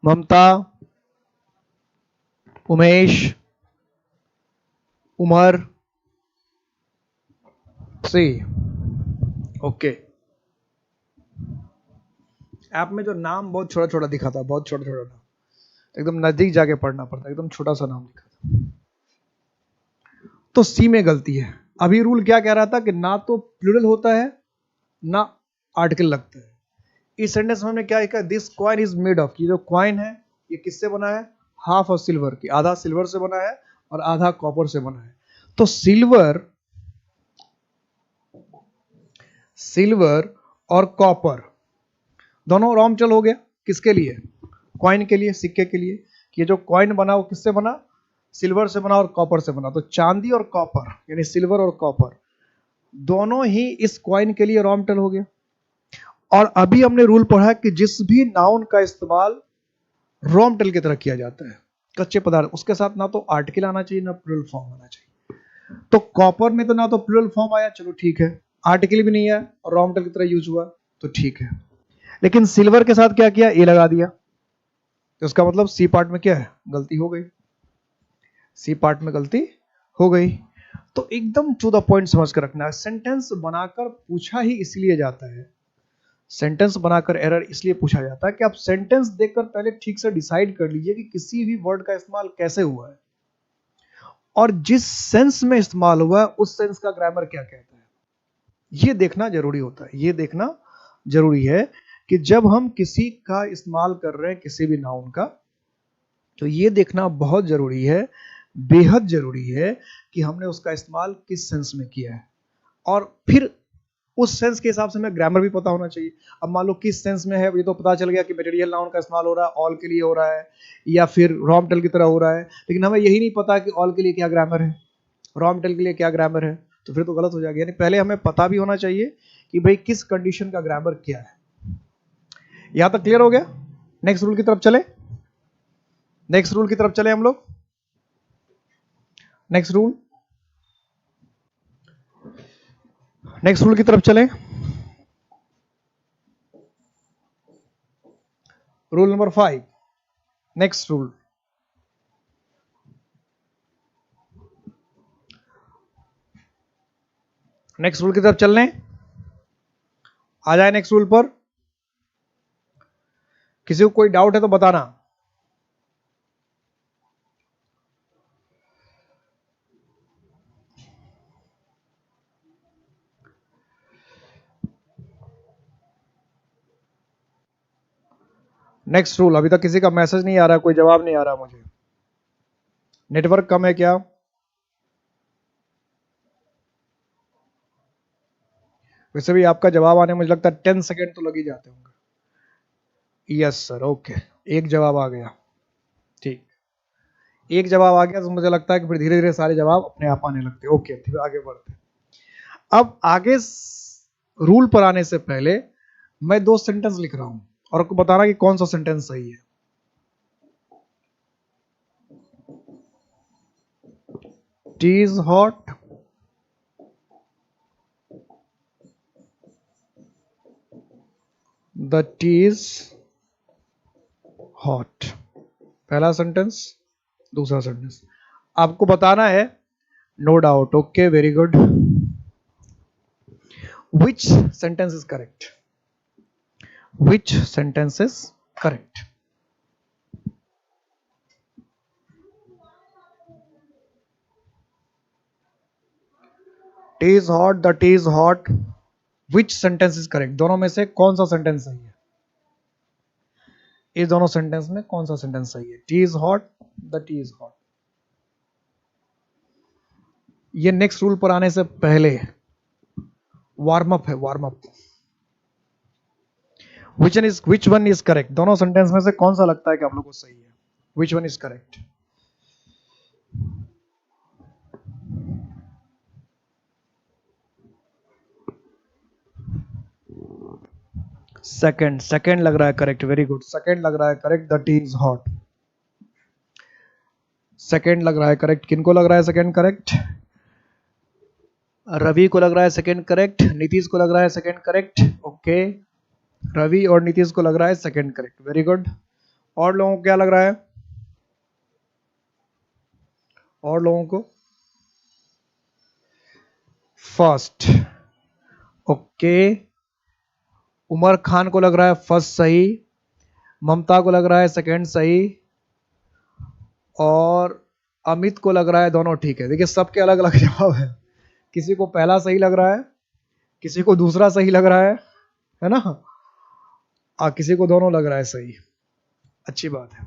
Speaker 1: ममता, उमेश, उमर, सी। ओके। ऐप में जो नाम बहुत छोटा छोटा दिखा था, बहुत छोटा छोटा नाम, एकदम नजदीक जाके पढ़ना पड़ता, एकदम छोटा सा नाम लिखा था। तो सी में गलती है। अभी रूल क्या कह रहा था कि ना तो प्लूरल होता है ना आर्टिकल लगता है। इस सेंटेंस में हमने क्या लिखा, this coin is made of, ये जो कॉइन है ये किससे बना है? हाफ ऑफ सिल्वर की, आधा सिल्वर से बना है और आधा कॉपर से बना है। तो सिल्वर और कॉपर दोनों रॉ मटेरियल हो गया। किसके लिए? कॉइन के लिए, सिक्के के लिए। ये जो कॉइन बना वो किससे बना? सिल्वर से बना और कॉपर से बना। तो चांदी और कॉपर यानी सिल्वर और कॉपर दोनों ही इस कॉइन के लिए रॉ मटेरियल हो गया। और अभी हमने रूल पढ़ा कि जिस भी नाउन का इस्तेमाल रॉ मटेरियल की तरह किया जाता है, कच्चे पदार्थ, उसके साथ ना तो आर्टिकल आना चाहिए ना प्लूरल फॉर्म आना चाहिए। तो कॉपर में तो ना तो प्लूरल फॉर्म आया, चलो ठीक है, आर्टिकल भी नहीं आया और रॉ मटेरियल की तरह यूज हुआ, तो ठीक है। लेकिन सिल्वर के साथ क्या किया? ए लगा दिया, तो इसका मतलब सी पार्ट में क्या है? गलती हो गई। सी पार्ट में गलती हो गई। तो एकदम टू द पॉइंट समझ कर रखना है। सेंटेंस बनाकर पूछा ही इसलिए जाता है, सेंटेंस बनाकर एरर इसलिए पूछा जाता है कि आप सेंटेंस देखकर पहले ठीक से डिसाइड कर लीजिए कि किसी भी वर्ड का इस्तेमाल कैसे हुआ है और जिस सेंस में इस्तेमाल हुआ है उस सेंस का ग्रामर क्या कहता है। ये देखना जरूरी होता है, ये देखना जरूरी है कि जब हम किसी का इस्तेमाल कर रहे हैं किसी भी नाउन का, तो ये देखना बहुत जरूरी है, बेहद जरूरी है कि हमने उसका इस्तेमाल किस सेंस में किया है और फिर उस सेंस के हिसाब से हमें ग्रामर भी पता होना चाहिए। अब मान लो किस सेंस में है, ये तो पता चल गया कि मटेरियल नाउन का इस्तेमाल हो रहा है, ऑल के लिए हो रहा है या फिर रॉ मटेरियल की तरह हो रहा है, लेकिन हमें यही नहीं पता कि ऑल के लिए क्या ग्रामर है, रॉ मटेरियल के लिए क्या ग्रामर है, तो फिर तो गलत हो जाएगा। यानी पहले हमें पता भी होना चाहिए कि भाई किस कंडीशन का ग्रामर क्या है। यहां तक क्लियर हो गया? नेक्स्ट रूल की तरफ चले, नेक्स्ट रूल की तरफ चले हम लोग। नेक्स्ट रूल की तरफ चले। Rule number 5, next rule. Next rule की तरफ चलने आ जाए। नेक्स्ट रूल पर किसी को कोई डाउट है तो बताना। नेक्स्ट रूल, अभी तक किसी का मैसेज नहीं आ रहा, कोई जवाब नहीं आ रहा मुझे, नेटवर्क कम है क्या? वैसे भी आपका जवाब आने में मुझे लगता है 10 सेकेंड तो लग ही जाते होंगे। यस सर, ओके, एक जवाब आ गया, ठीक, एक जवाब आ गया तो मुझे लगता है कि फिर धीरे धीरे सारे जवाब अपने आप आने लगते हैं। ओके, फिर आगे बढ़ते हैं। अब आगे रूल पर आने से पहले मैं 2 सेंटेंस लिख रहा हूं और आपको बताना कि कौन सा सेंटेंस सही है। Tea is hot, the tea is hot, पहला सेंटेंस। दूसरा सेंटेंस आपको बताना है, no doubt, okay, very good. Which sentence is correct, which sentence is correct? Tea is hot, the tea is hot, which sentence is correct? दोनों में से कौन सा सेंटेंस सही है? इस दोनों सेंटेंस में कौन सा सेंटेंस सही है? Tea is hot, the tea is hot. ये नेक्स्ट रूल पर आने से पहले वार्म अप है, warm up. Which one is correct? दोनों सेंटेंस में से कौन सा लगता है कि आप लोगों को सही है? Which one is correct? Second, second लग रहा है करेक्ट, वेरी गुड, सेकंड लग रहा है correct, the tea is hot. Second लग रहा है करेक्ट, किनको लग रहा है सेकंड करेक्ट? रवि को लग रहा है सेकंड करेक्ट, नीतीश को लग रहा है सेकंड करेक्ट, ओके, रवि और नीतीश को लग रहा है सेकंड करेक्ट, वेरी गुड। और लोगों को क्या लग रहा है? और लोगों को फर्स्ट, ओके, उमर खान को लग रहा है फर्स्ट सही, ममता को लग रहा है सेकंड सही, और अमित को लग रहा है दोनों ठीक है। देखिए सबके अलग अलग जवाब है, किसी को पहला सही लग रहा है, किसी को दूसरा सही लग रहा है ना, किसी को दोनों लग रहा है सही, अच्छी बात है।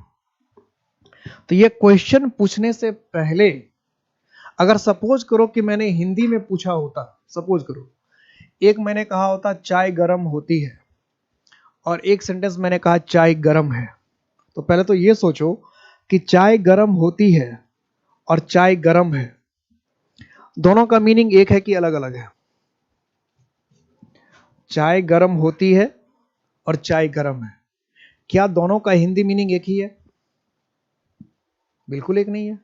Speaker 1: तो ये क्वेश्चन पूछने से पहले अगर सपोज करो कि मैंने हिंदी में पूछा होता, सपोज करो एक मैंने कहा होता चाय गरम होती है और एक सेंटेंस मैंने कहा चाय गरम है, तो पहले तो ये सोचो कि चाय गरम होती है और चाय गरम है, दोनों का मीनिंग एक है कि अलग अलग है? चाय गरम होती है और चाय गरम है, क्या दोनों का हिंदी मीनिंग एक ही है? बिल्कुल एक नहीं है,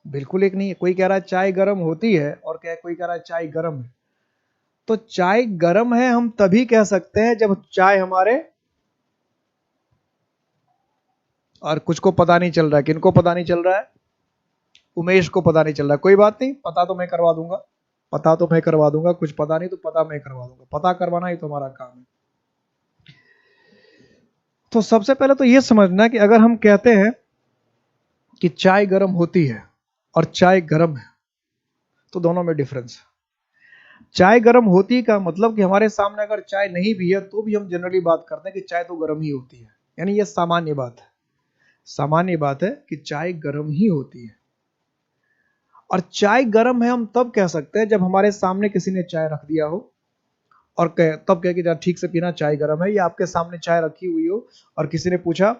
Speaker 1: बिल्कुल एक नहीं है। कोई कह रहा है चाय गरम होती है और कोई कह रहा है चाय गरम है। तो चाय गरम है हम तभी कह सकते हैं जब चाय हमारे, और कुछ को पता नहीं चल रहा है, किनको पता नहीं चल रहा है? उमेश को पता नहीं चल रहा है, कोई बात नहीं, पता तो मैं करवा दूंगा, पता तो मैं करवा दूंगा, कुछ पता नहीं तो पता मैं करवा दूंगा, पता करवाना ही तुम्हारा काम है। तो सबसे पहले तो यह समझना कि अगर हम कहते हैं कि चाय गर्म होती है और चाय गर्म है, तो दोनों में डिफरेंस है। चाय गर्म होती का मतलब कि हमारे सामने अगर चाय नहीं भी है तो भी हम जनरली बात करते हैं कि चाय तो गर्म ही होती है, यानी यह सामान्य बात है, सामान्य बात है कि चाय गर्म ही होती है। और चाय गर्म है हम तब कह सकते हैं जब हमारे सामने किसी ने चाय रख दिया हो और तब कह कि ठीक से पीना, चाय गर्म है, या आपके सामने चाय रखी हुई हो और किसी ने पूछा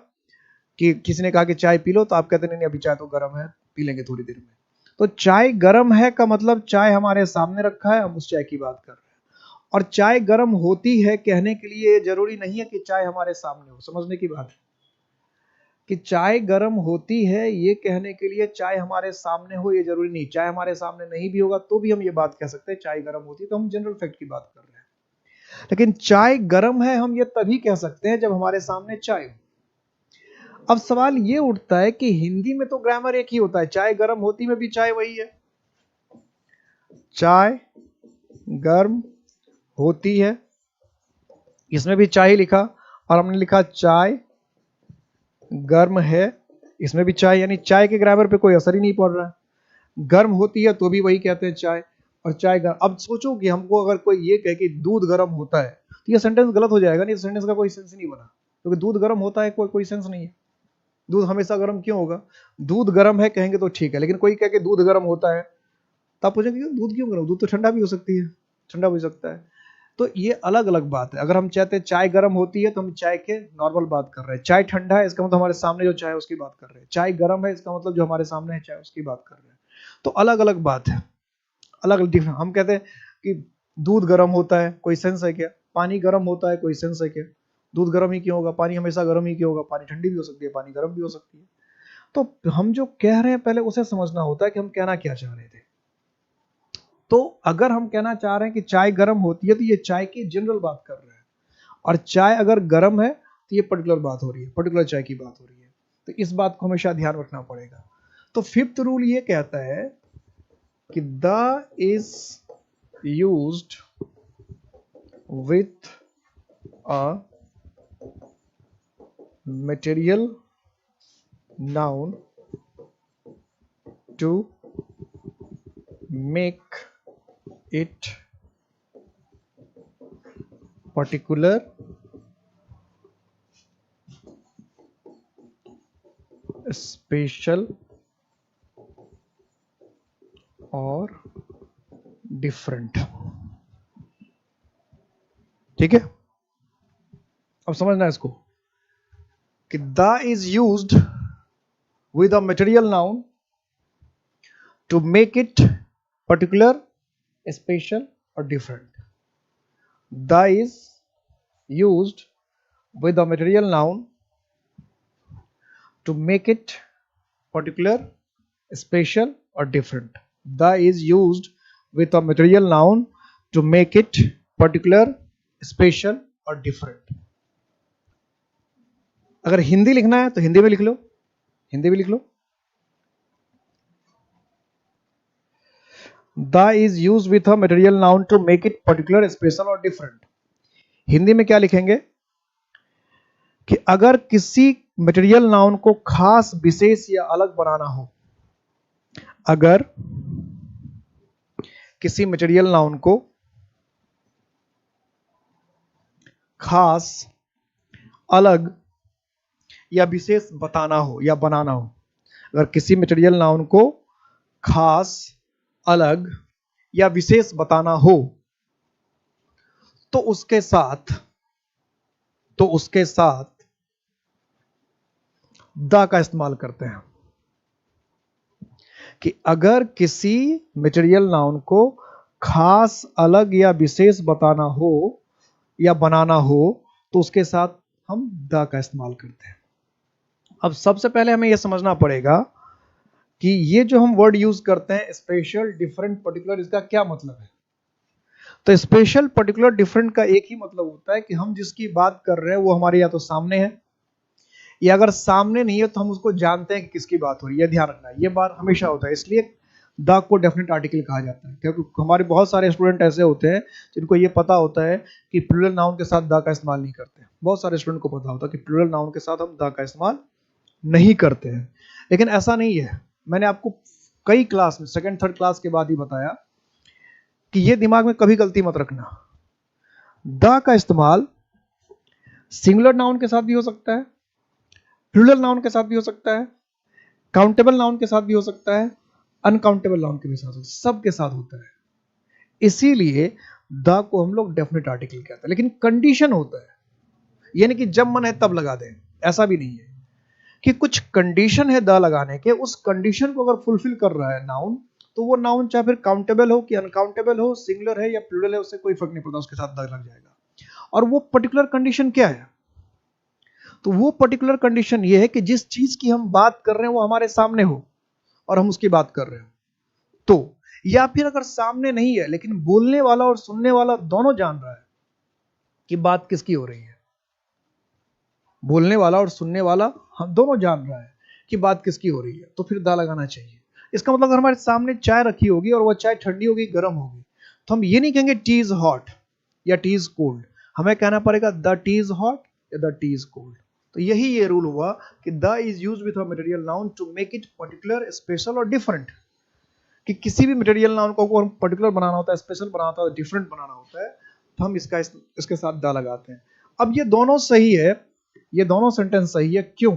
Speaker 1: कि किसी ने कहा कि चाय पी लो, तो आप कहते नहीं अभी चाय तो गर्म है, पी लेंगे थोड़ी देर में। तो चाय गर्म है का मतलब चाय हमारे सामने रखा है, हम उस चाय की बात कर रहे हैं। और चाय गर्म होती है कहने के लिए जरूरी नहीं है कि चाय हमारे सामने हो, समझने की बात है कि चाय गर्म होती है ये कहने के लिए चाय हमारे सामने हो ये जरूरी नहीं, चाय हमारे सामने नहीं भी होगा तो भी हम ये बात कह सकते हैं चाय गर्म होती है, तो हम जनरल फैक्ट की बात कर रहे हैं। लेकिन चाय गर्म है हम ये तभी कह सकते हैं जब हमारे सामने चाय हो। अब सवाल ये उठता है कि हिंदी में तो ग्रामर एक ही होता है, चाय गर्म होती में भी चाय वही है, चाय गर्म होती है, इसमें भी चाय लिखा और हमने लिखा चाय गर्म है, इसमें भी चाय, यानी चाय के ग्रामर पे कोई असर ही नहीं पड़ रहा है। गर्म होती है तो भी वही कहते हैं चाय, और चाय गर्म। अब सोचो कि हमको अगर कोई ये कहे कि दूध गर्म होता है तो ये सेंटेंस गलत हो जाएगा, नहीं, सेंटेंस का कोई सेंस नहीं बना। क्योंकि दूध गर्म होता है कोई सेंस नहीं है। दूध हमेशा गर्म क्यों होगा? दूध गर्म है कहेंगे तो ठीक है, लेकिन कोई कहे कि दूध गर्म होता है तो आप पूछेंगे दूध क्यों गर्म? दूध तो ठंडा भी हो सकती है, ठंडा भी हो सकता है। तो ये अलग अलग बात है। अगर हम चाहते हैं चाय गर्म होती है तो हम चाय के नॉर्मल बात कर रहे हैं, चाय ठंडा है इसका मतलब हमारे सामने जो चाय है उसकी बात कर रहे हैं, चाय गर्म है इसका मतलब जो हमारे सामने है चाय उसकी बात कर रहे हैं। तो अलग अलग बात है, अलग अलग डिफरेंट। हम कहते हैं कि दूध गर्म होता है, कोई सेंस है क्या? पानी गर्म होता है, कोई सेंस है क्या? दूध गर्म ही क्यों होगा? पानी हमेशा गर्म ही क्यों होगा? पानी ठंडी भी हो सकती है, पानी गर्म भी हो सकती है। तो हम जो कह रहे हैं पहले उसे समझना होता है कि हम कहना क्या चाह रहे थे। तो अगर हम कहना चाह रहे हैं कि चाय गर्म होती है तो ये चाय की जनरल बात कर रहे हैं, और चाय अगर गर्म है तो ये पर्टिकुलर बात हो रही है, पर्टिकुलर चाय की बात हो रही है। तो इस बात को हमेशा ध्यान रखना पड़ेगा। तो फिफ्थ रूल ये कहता है कि the is used with a material noun to make it particular, special और different। ठीक है, अब समझना इसको कि the is used with a material noun to make it particular, special or different। The is used with a material noun to make it particular, special or different। The is used with a material noun to make it particular, special or different। अगर हिंदी लिखना है तो हिंदी में लिख लो, हिंदी में लिख लो। The is used with a material noun to make it particular, special or different। Hindi में क्या लिखेंगे कि अगर किसी मटेरियल नाउन को खास, विशेष या अलग बनाना हो, अगर किसी मटेरियल नाउन को खास, अलग या विशेष बताना हो या बनाना हो, अगर किसी मटेरियल नाउन को खास, अलग या विशेष बताना हो तो उसके साथ द का इस्तेमाल करते हैं। कि अगर किसी मटेरियल नाउन को खास, अलग या विशेष बताना हो या बनाना हो तो उसके साथ हम द का इस्तेमाल करते हैं। अब सबसे पहले हमें यह समझना पड़ेगा कि ये जो हम वर्ड यूज करते हैं स्पेशल, डिफरेंट, पर्टिकुलर, इसका क्या मतलब है। तो स्पेशल, पर्टिकुलर, डिफरेंट का एक ही मतलब होता है कि हम जिसकी बात कर रहे हैं वो हमारे या तो सामने है, या अगर सामने नहीं है तो हम उसको जानते हैं कि किसकी बात हो रही है। ध्यान रखना, ये बात हमेशा होता है, इसलिए द को डेफिनेट आर्टिकल कहा जाता है। क्योंकि हमारे बहुत सारे स्टूडेंट ऐसे होते हैं जिनको ये पता होता है कि प्लूरल नाउन के साथ द का इस्तेमाल नहीं करते। बहुत सारे स्टूडेंट को पता होता है कि प्लूरल नाउन के साथ हम द का इस्तेमाल नहीं करते हैं, लेकिन ऐसा नहीं है। मैंने आपको कई क्लास में, सेकंड थर्ड क्लास के बाद ही बताया कि ये दिमाग में कभी गलती मत रखना, द का इस्तेमाल सिंगुलर नाउन के साथ भी हो सकता है, प्लूरल नाउन के साथ भी हो सकता है, काउंटेबल नाउन के साथ भी हो सकता है, अनकाउंटेबल नाउन के भी साथ, सबके साथ होता है। इसीलिए द को हम लोग डेफिनेट आर्टिकल कहते हैं। लेकिन कंडीशन होता है, यानी कि जब मन है तब लगा दें, ऐसा भी नहीं है कि कुछ कंडीशन है द लगाने के, उस कंडीशन को अगर फुलफिल कर रहा है नाउन तो वो नाउन चाहे फिर काउंटेबल हो कि अनकाउंटेबल हो, सिंगुलर है या प्लूरल है, उससे कोई फर्क नहीं पड़ता, उसके साथ द लग जाएगा। और वो पर्टिकुलर कंडीशन क्या है? तो वो पर्टिकुलर कंडीशन ये है कि जिस चीज की हम बात कर रहे हैं वो हमारे सामने हो और हम उसकी बात कर रहे हो। तो या फिर अगर सामने नहीं है लेकिन बोलने वाला और सुनने वाला दोनों जान रहा है कि बात किसकी हो रही है, बोलने वाला और सुनने वाला हम दोनों जान रहा है कि बात किसकी हो रही है, तो फिर द लगाना चाहिए। इसका मतलब अगर हमारे सामने चाय रखी होगी और वह चाय ठंडी होगी, गर्म होगी, तो हम ये नहीं कहेंगे टी इज हॉट या टी इज कोल्ड, हमें कहना पड़ेगा द टी इज हॉट या द टी इज कोल्ड। तो यही ये रूल हुआ कि the is used with a material noun to make it particular, special और डिफरेंट। कि किसी भी मटेरियल नाउन को हम पर्टिकुलर बनाना होता है, स्पेशल बनाना होता है, डिफरेंट बनाना होता है, तो हम इसके साथ द लगाते हैं। अब ये दोनों सही है ये दोनों सेंटेंस सही है। क्यों?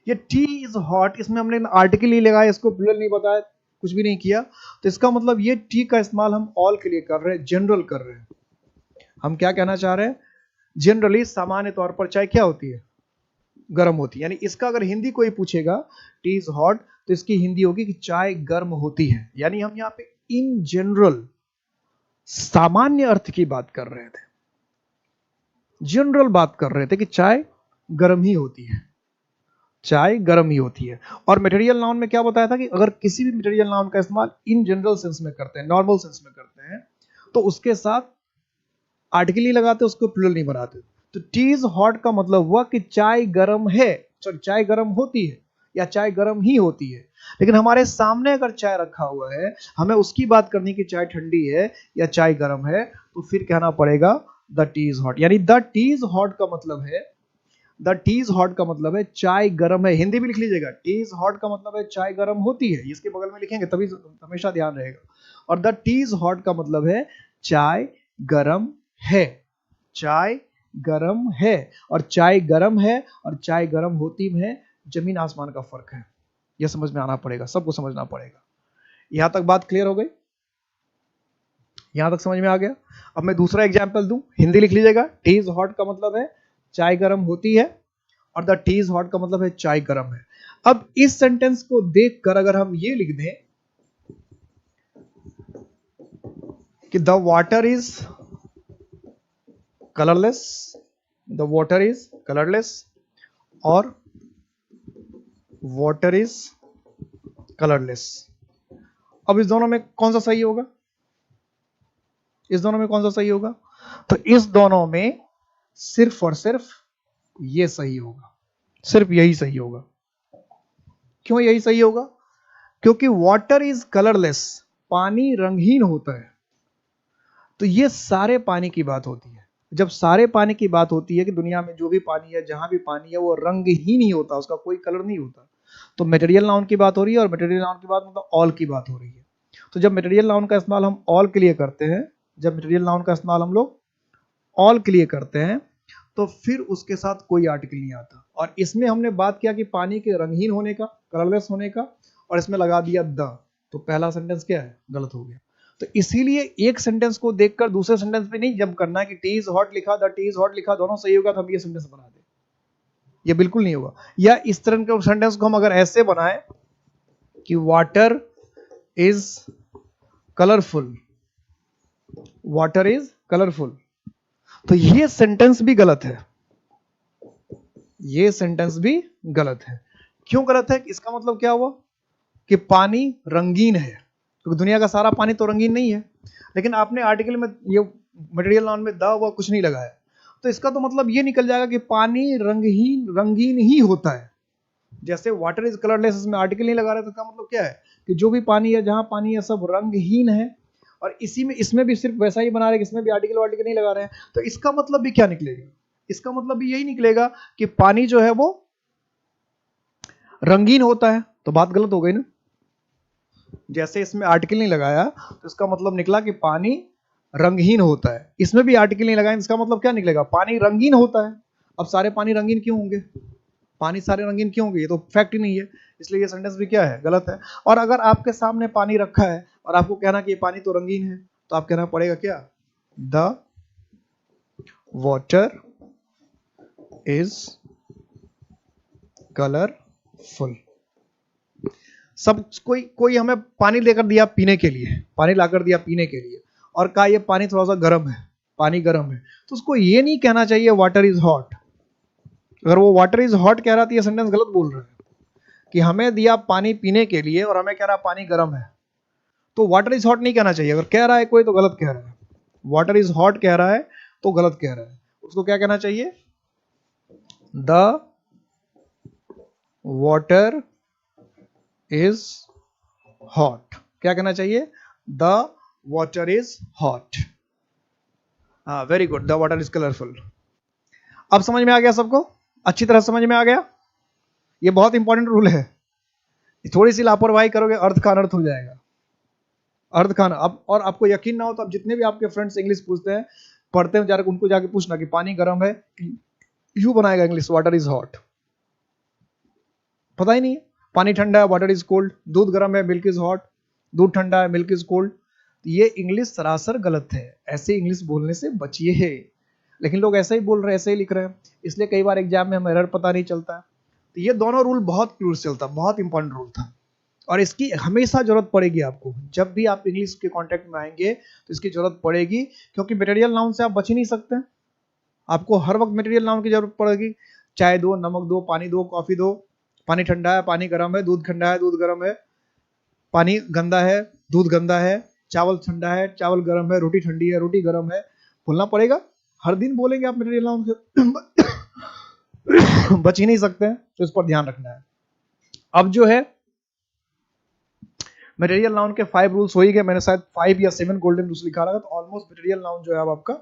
Speaker 1: ये टी इज हॉट, इसमें हमने आर्टिकल नहीं लगाया, इसको प्लूरल नहीं बताया, कुछ भी नहीं किया, तो इसका मतलब ये टी का इस्तेमाल हम ऑल के लिए कर रहे हैं, जनरल कर रहे हैं। हम क्या कहना चाह रहे हैं? जनरली, सामान्य तौर पर चाय क्या होती है? गर्म होती है। यानी इसका अगर हिंदी कोई पूछेगा टी इज हॉट, तो इसकी हिंदी होगी कि चाय गर्म होती है। यानी हम यहाँ पे इन जनरल, सामान्य अर्थ की बात कर रहे थे, जनरल बात कर रहे थे कि चाय गर्म ही होती है, चाय गर्म ही होती है। और मटेरियल नाउन में क्या बताया था कि अगर किसी भी मटेरियल नाउन का इस्तेमाल इन जनरल सेंस में करते हैं, नॉर्मल सेंस में करते हैं, तो उसके साथ आर्टिकल नहीं लगाते, उसको प्लूरल नहीं बनाते। तो टी इज हॉट का मतलब हुआ कि चाय गर्म है, सॉरी चाय गर्म होती है या चाय गर्म ही होती है। लेकिन हमारे सामने अगर चाय रखा हुआ है, हमें उसकी बात करनी कि चाय ठंडी है या चाय गर्म है, तो फिर कहना पड़ेगा द टी इज हॉट। यानी द टी इज हॉट का मतलब है, द टी इज हॉट का मतलब है चाय गर्म है। हिंदी भी लिख लीजिएगा, टी इज हॉट का मतलब है चाय गर्म होती है, इसके बगल में लिखेंगे तभी हमेशा ध्यान रहेगा। और द टी इज हॉट का मतलब है चाय गर्म है, चाय गर्म है। और चाय गर्म है और चाय गर्म होती में जमीन आसमान का फर्क है, यह समझ में आना पड़ेगा, सबको समझना पड़ेगा। यहां तक बात क्लियर हो गई? यहां तक समझ में आ गया? अब मैं दूसरा एग्जाम्पल दूं, हिंदी लिख लीजिएगा। टी इज हॉट का मतलब है चाय गर्म होती है और द टी इज हॉट का मतलब है चाय गर्म है। अब इस सेंटेंस को देखकर अगर हम ये लिख दें कि the water is colourless, the water is colourless और वाटर इज कलरलेस, अब इस दोनों में कौन सा सही होगा? इस दोनों में कौन सा सही होगा? तो इस दोनों में सिर्फ और सिर्फ ये सही होगा, सिर्फ यही सही होगा। क्यों यही सही होगा? क्योंकि वाटर इज कलरलेस, पानी रंगहीन होता है। तो ये सारे पानी की बात होती है। जब सारे पानी की बात होती है कि दुनिया में जो भी पानी है, जहां भी पानी है, वो रंगहीन ही होता है, उसका कोई कलर नहीं होता। तो मटेरियल नाउन की बात हो रही है, और मटेरियल नाउन की बात मतलब ऑल की बात हो रही है। तो जब मटेरियल नाउन का इस्तेमाल हम ऑल के लिए करते हैं, जब मटेरियल नाउन का इस्तेमाल हम लोग ऑल के लिए करते हैं, तो फिर उसके साथ कोई आर्टिकल नहीं आता। और इसमें हमने बात किया कि पानी के रंगहीन होने का, कलरलेस होने का, और इसमें लगा दिया द, तो पहला सेंटेंस क्या है? गलत हो गया। तो इसीलिए एक सेंटेंस को देखकर दूसरे सेंटेंस पे नहीं जंप करना है कि टी इज हॉट लिखा, द टी इज हॉट लिखा, दोनों सही होगा तो हम ये सेंटेंस बना दें, ये बिल्कुल नहीं होगा। या इस तरह के सेंटेंस को हम अगर ऐसे बनाएं कि water is colourful, water is colourful, तो ये सेंटेंस भी गलत है, ये सेंटेंस भी गलत है। क्यों गलत है? इसका मतलब क्या हुआ कि पानी रंगीन है, क्योंकि दुनिया का सारा पानी तो रंगीन नहीं है। लेकिन आपने आर्टिकल में ये मटेरियल नाउन में द व कुछ नहीं लगाया, तो इसका तो मतलब ये निकल जाएगा कि पानी रंगीन ही होता है। जैसे वाटर इज कलरलेस, इसमें आर्टिकल नहीं लगा रहे, तो इसका मतलब क्या है कि जो भी पानी है, जहां पानी है, सब रंगहीन है। और इसी में, इसमें भी सिर्फ वैसा ही बना रहे हैं, इसमें भी आर्टिकल वार्टिकल नहीं लगा रहे हैं। तो इसका मतलब भी क्या निकलेगा? इसका मतलब भी यही निकलेगा कि पानी जो है वो रंगीन होता है। तो बात गलत हो गई ना। जैसे इसमें आर्टिकल नहीं लगाया, तो इसका मतलब निकला कि पानी रंगहीन होता है। इसमें भी आर्टिकल नहीं लगाया, इसका मतलब क्या निकलेगा? पानी रंगीन होता है। अब सारे पानी रंगीन क्यों होंगे? पानी सारे रंगीन क्यों होंगे? ये तो फैक्ट ही नहीं है। इसलिए ये सेंटेंस भी क्या है? गलत है। और अगर आपके सामने पानी रखा है और आपको कहना कि ये पानी तो रंगीन है, तो आप कहना पड़ेगा क्या? The water is colourful. सब कोई हमें पानी लेकर दिया पीने के लिए, पानी लाकर दिया पीने के लिए, और कहा ये पानी थोड़ा सा गर्म है, पानी गर्म है, तो उसको ये नहीं कहना चाहिए वाटर इज हॉट। अगर वो वाटर इज हॉट कह रहा था, ये सेंटेंस गलत बोल रहा है कि हमें दिया पानी पीने के लिए और हमें कह रहा पानी गर्म है, तो वाटर इज हॉट नहीं कहना चाहिए। अगर कह रहा है कोई तो गलत कह रहा है। वाटर इज हॉट कह रहा है तो गलत कह रहा है। उसको क्या कहना चाहिए? The water is hot. क्या कहना चाहिए? The water is hot. हाँ, very good. The water is colourful. अब समझ में आ गया सबको? अच्छी तरह समझ में आ गया? ये बहुत इंपॉर्टेंट रूल है। थोड़ी सी लापरवाही करोगे, अर्थ का अनर्थ हो जाएगा। अर्थ का अब, और आपको यकीन ना हो तो आप जितने भी आपके फ्रेंड्स इंग्लिश पूछते हैं, पढ़ते हैं, जाकर उनको जाके पूछना कि पानी गर्म है यू बनाएगा इंग्लिश, वाटर इज हॉट, पता ही नहीं है। पानी ठंडा है, वाटर इज कोल्ड। दूध गर्म है, मिल्क इज हॉट। दूध ठंडा है, मिल्क इज कोल्ड। ये इंग्लिश सरासर गलत है, ऐसे इंग्लिश बोलने से बचिए है। लेकिन लोग ऐसे ही बोल रहे हैं, ऐसे ही लिख रहे हैं, इसलिए कई बार एग्जाम में हमें एरर पता नहीं चलता। तो ये दोनों रूल बहुत क्रूशियल था, बहुत इंपॉर्टेंट रूल था, और इसकी हमेशा जरूरत पड़ेगी आपको। जब भी आप इंग्लिश के कांटेक्ट में आएंगे तो इसकी जरूरत पड़ेगी, क्योंकि मटेरियल नाउन से आप बच ही नहीं सकते। आपको हर वक्त मटेरियल नाउन की जरूरत पड़ेगी। चाय दो, नमक दो, पानी दो, कॉफी दो। पानी ठंडा है, पानी गर्म है। दूध ठंडा है, दूध गर्म है। पानी गंदा है, दूध गंदा है। चावल ठंडा है, चावल गर्म है। रोटी ठंडी है, रोटी गर्म है। बोलना पड़ेगा, हर दिन बोलेंगे आप मटेरियल नाउन से बच ही नहीं सकते हैं, तो इस पर ध्यान रखना है। अब जो है मटेरियल नाउन के 5 रूल्स हो ही गए। मैंने शायद 5 या 7 गोल्डन रूल्स लिखा रहा था, तो ऑलमोस्ट मटेरियल नाउन जो है अब आपका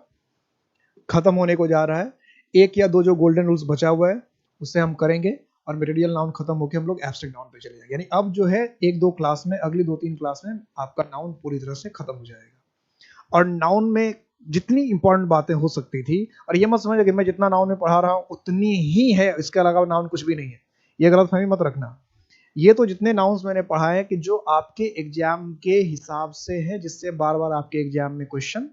Speaker 1: खत्म होने को जा रहा है। 1 या 2 जो गोल्डन रूल्स बचा हुआ है उससे हम करेंगे, और मटेरियल नाउन खत्म होकर हम लोग एब्स्ट्रैक्ट नाउन पे चले जाएंगे। यानी अब जो है 1-2 क्लास में, अगली 2-3 क्लास में आपका नाउन पूरी तरह से खत्म हो जाएगा। और नाउन में जितनी इंपॉर्टेंट बातें हो सकती थी, और ये मत समझिए कि मैं जितना नाउन में पढ़ा रहा हूँ उतनी ही है, इसके अलावा नाउन कुछ भी नहीं है, ये गलतफहमी मत रखना। ये तो जितने नाउन्स मैंने पढ़ा है कि जो आपके एग्जाम के हिसाब से है, जिससे बार बार आपके एग्जाम में क्वेश्चन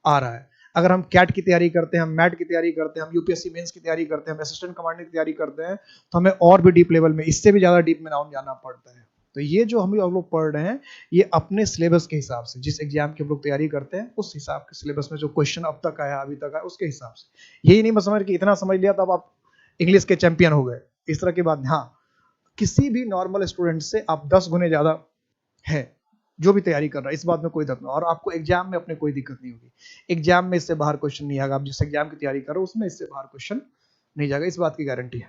Speaker 1: आ रहा है। अगर हम कैट की तैयारी करते हैं, हम मैट की तैयारी करते हैं, हम यूपीएससी मेंस की तैयारी करते हैं, हम असिस्टेंट कमांडेंट की तैयारी करते हैं, तो हमें और भी डीप लेवल में, इससे भी ज्यादा डीप में नाउन जाना पड़ता है। तो ये जो हम लोग पढ़ रहे हैं, ये अपने सिलेबस के हिसाब से, जिस एग्जाम की हम लोग तैयारी करते हैं उस हिसाब के सिलेबस में जो क्वेश्चन अब तक आया, अभी तक आया, उसके हिसाब से। यही नहीं समझ कि इतना समझ लिया तब आप इंग्लिश के चैंपियन हो गए, इस तरह की बात। हाँ, किसी भी नॉर्मल स्टूडेंट से आप 10 गुने ज्यादा है जो भी तैयारी कर रहा है, इस बात में कोई दिक्कत नहीं, और आपको एग्जाम में अपने कोई दिक्कत नहीं होगी। एग्जाम में इससे बाहर क्वेश्चन नहीं आएगा। आप जिस एग्जाम की तैयारी कर रहे हो उसमें इससे बाहर क्वेश्चन नहीं जाएगा, इस बात की गारंटी है।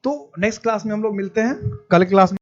Speaker 1: तो नेक्स्ट क्लास में हम लोग मिलते हैं। कल क्लास में